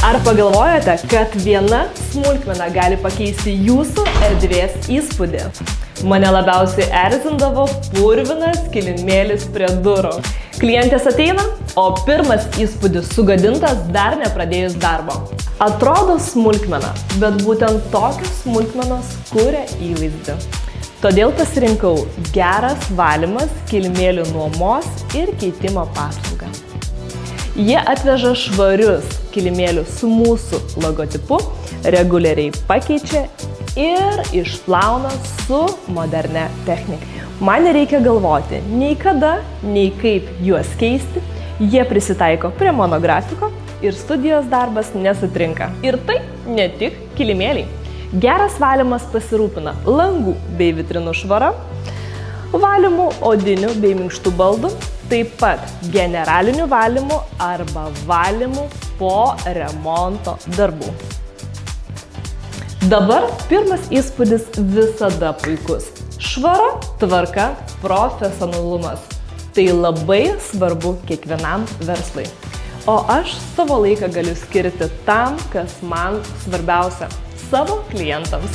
Ar pagalvojate, kad viena smulkmena gali pakeisti jūsų erdvės įspūdį? Mane labiausiai erzindavo purvinas kilimėlis prie durų. Klientės ateina, o pirmas įspūdis sugadintas dar nepradėjus darbo. Atrodo smulkmena, bet būtent tokios smulkmenos kuria įvaizdį. Todėl pasirinkau Geras valymas kilimėlių nuomos ir keitimo paslaugą. Jie atveža švarius kilimėlius su mūsų logotipu, reguliariai pakeičia ir išplauna su modernia technika. Man nereikia galvoti nei kada, nei kaip juos keisti. Jie prisitaiko prie mano grafiko ir studijos darbas nesutrinka. Ir tai ne tik kilimėliai. Geras valymas pasirūpina langų bei vitrinų švara, valymų odinių bei minkštų baldų, taip pat generalinių valymų arba valymų po remonto darbų. Dabar pirmas įspūdis visada puikus. Švara, tvarka, profesionalumas. Tai labai svarbu kiekvienam verslui. O aš savo laiką galiu skirti tam, kas man svarbiausia – savo klientams.